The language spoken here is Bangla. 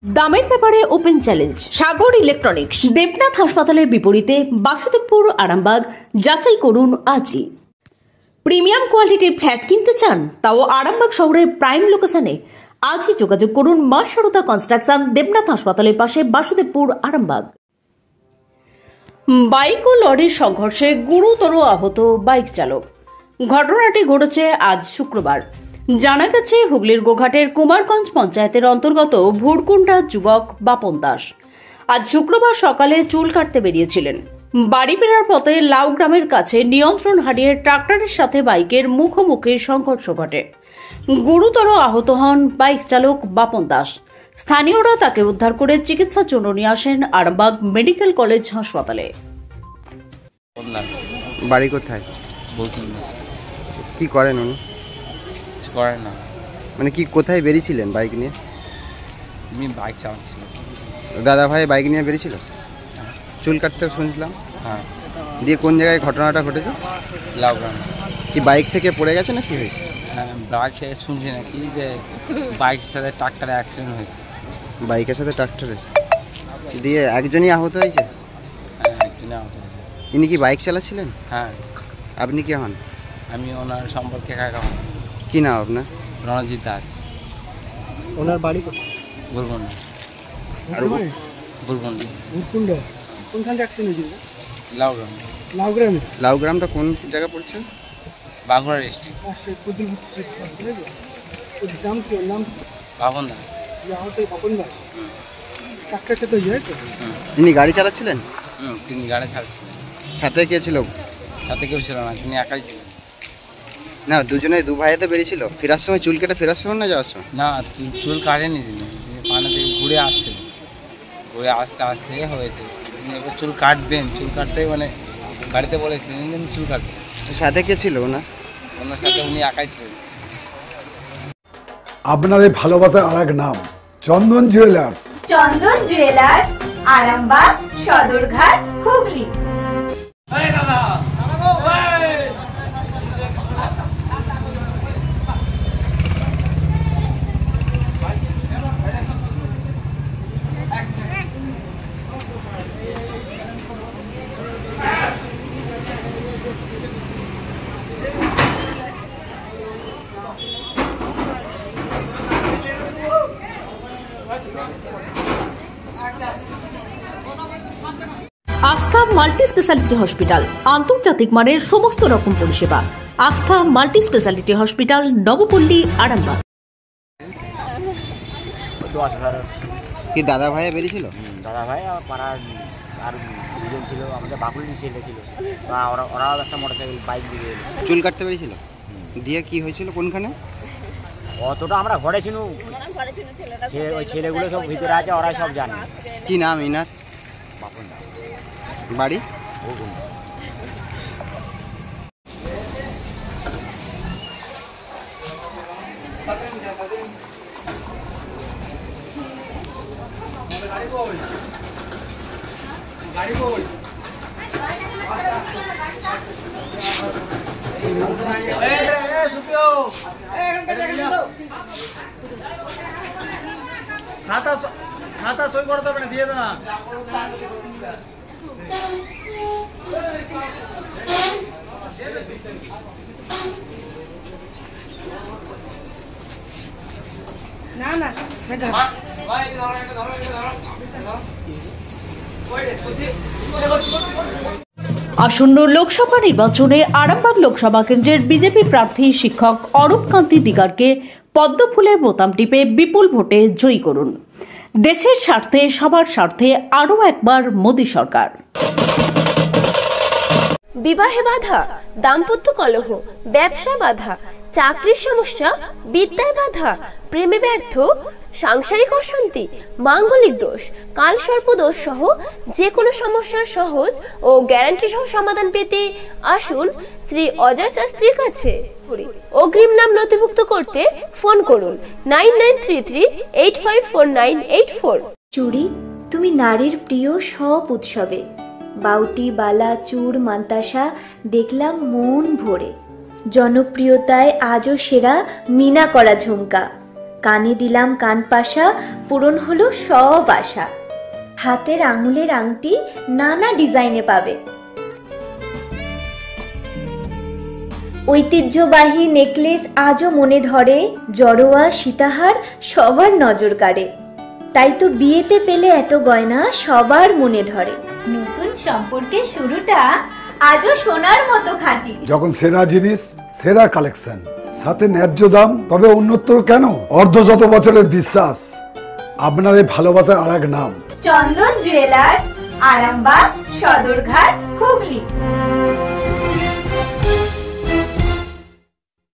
দামের ব্যাপারে ওপেন চ্যালেঞ্জ সাগর ইলেকট্রনিক্স। দেবনাথ হাসপাতালের বিপরীতে বাসুদেবপুর, আরামবাগ। যাচাই করুন আজই। প্রিমিয়াম কোয়ালিটির ফ্ল্যাট কিনতে চান, তাও আরামবাগ শহরের প্রাইম লোকেশনে? আজই যোগাযোগ করুন মা সারদা কনস্ট্রাকশন, দেবনাথ হাসপাতালের পাশে, বাসুদেবপুর, আরামবাগ। বাইক ও লরির সংঘর্ষে গুরুতর আহত বাইক চালক। ঘটনাটি ঘটেছে আজ শুক্রবার। জানা গেছে, হুগলির গোঘাটের কুমারগঞ্জ পঞ্চায়েতের অন্তর্গত ভুরকুন্ডা যুবক বাপন দাস আজ শুক্রবার সকালে চুল কাটতে বেরিয়েছিলেন। বাড়ি ফেরার পথে লাউ গ্রামের কাছে নিয়ন্ত্রণ হারিয়ে ট্রাক্টরের সাথে বাইকের মুখোমুখি সংঘর্ষ ঘটে। গুরুতর আহত হন বাইক চালক বাপন দাস। স্থানীয়রা তাকে উদ্ধার করে চিকিৎসার জন্য নিয়ে আসেন আরামবাগ মেডিকেল কলেজ হাসপাতালে। বাড়ি কোথায়? কি করেন উনি? করেন না। মানে কি, কোথায় বেরিয়েছিলেন বাইক নিয়ে? আমি বাইক চালাচ্ছিলাম। দাদা ভাই বাইক নিয়ে বেরিয়েছিল? চুল কাটতে শুনছিলাম। হ্যাঁ। দিয়ে কোন জায়গায় ঘটনাটা ঘটেছে? লাউগ্রাম। কি বাইক থেকে পড়ে গেছে না কি হয়েছে? হ্যাঁ, বাইক থেকে শুনছি নাকি যে বাইকের সাথে ট্রাক্টরে অ্যাক্সিডেন্ট হয়েছে। বাইকের সাথে ট্রাক্টরের? দিয়ে একজনই আহত হয়েছে? হ্যাঁ, একজনে আহত হয়েছে। ইনি কি বাইক চালাচ্ছিলেন? হ্যাঁ। আপনি কি হন? আমি ওনার সম্পর্কে কাকা হন। কি নাম আপনার? রণজিৎ দাস। ওনার বাড়ি কোথায়? বুরগুন্ডা। আর বুরগুন্ডা। ভুরকুন্ডা কোনখান থেকে অ্যাক্সিডেন্ট হয়েছিল? লাউগ্রাম। লাউগ্রামে? লাউগ্রামটা কোন জায়গা পড়ছে? বাঁকুড়া ডিস্ট্রিক্ট। নাম কি? ওর নাম বাপন দাস। আহত বাপন দাস। ট্রাক্টরের সাথে হয়ে তো? ইনি গাড়ি চালাচ্ছিলেন? তিনি গাড়ি ছাড়ছিলেন। সাথে কে ছিল? সাথে কেউ ছিল না, তিনি একাই ছিলেন। না, দুজনে দু ভাইতে বেরিয়েছিল। ফেরার সময় চুল কেটে ফেরার সময় না যাওয়ার সময়? না, চুল কাটেনি তিনি। পানা থেকে ঘুরে আসছিল, ঘুরে আসতে আসতে হয়েছে। তিনি এবার চুল কাটবেন, চুল কাটতে মানে বাড়িতে বলেছিলেন যে চুল কাটবেন। সাথে কে ছিল না? ওনার সাথে উনি একাই ছিলেন। আপনাদের ভালোবাসার আর এক নাম চন্দন জুয়েলার্স। চন্দন জুয়েলার্স, আরামবাগ, সদরঘাট, হুগলি। আস্থা মাল্টি স্পেশালিটি হসপিটাল, আন্তর্জাতিক মানের সমস্ত রকম পরিষেবা। আস্থা multi speciality hospital, Nabapalli, Arambagh. কি দাদা ভাইয়া বেরিয়েছিল? দাদা ভাই আর পাড়ার আর দুজন ছিল, আমাদের বাকুলি ছেলে ছিল। ওরাও একটা মোটরসাইকেল বাইক দিয়ে এলো। চুল কাটতে বেরিয়েছিল? দিয়ে কি হয়েছিল কোনখানে? অতটা আমরা ঘরে ছিল, ওই ছেলেগুলো সব ভিতরে আছে, ওরাই সব জানে। কি নাম ইনার? বাপন দা। বাড়ি? খাতা সই করতে হবে না, দিয়ে দে না। আসন্ন লোকসভা নির্বাচনে আরামবাগ লোকসভা কেন্দ্রের বিজেপি প্রার্থী শিক্ষক অরূপ কান্তি দিগারকে পদ্মফুলে বোতাম টিপে বিপুল ভোটে জয়ী করুন। দেশের স্বার্থে, সবার স্বার্থে আরও একবার মোদী সরকার। বিবাহে বাধা, দাম্পত্য কলহ, ব্যবসা বাধা, চাকরির সমস্যা, বিদ্যায় বাধা, প্রেমে ব্যর্থ, সাংসারিক অশান্তি, মাঙ্গলিক দোষ, কালসর্প দোষ সহ যে কোনো সমস্যার সহজ ও গ্যারান্টি সহ সমাধান পেতে আসুন শ্রী অজয় শাস্ত্রীর কাছে। অগ্রিম নাম নথিভুক্ত করতে ফোন করুন 9933854984। চুড়ি, তুমি নারীর প্রিয় সব উৎসবে বাউটি, বালা, চূড়, মান্তাসা দেখলাম মন ভরে। জনপ্রিয়তায় আজও সেরা মিনা করা ঝুমকা। কানে দিলাম কান পাশা, পূরণ হলো সব আশা। হাতের আঙুলের আংটি নানা ডিজাইনে পাবে। ঐতিহ্যবাহী নেকলেস আজও মনে ধরে, জড়োয়া সীতাহার সবার নজর কাড়ে। তাই তো বিয়েতে পেলে এত গয়না সবার মনে ধরে। নতুন সম্পর্কের শুরুটা আজও সোনার মতো খাঁটি। যখন সেরা জিনিস, সেরা কালেকশন, সাথে ন্যায্য দাম, তবে উন্নতর কেন? অর্ধশত বছরের বিশ্বাস, আপনাদের ভালোবাসার আর এক নাম চন্দন জুয়েলার্স, আরামবাগ, সদরঘাট, হুগলি।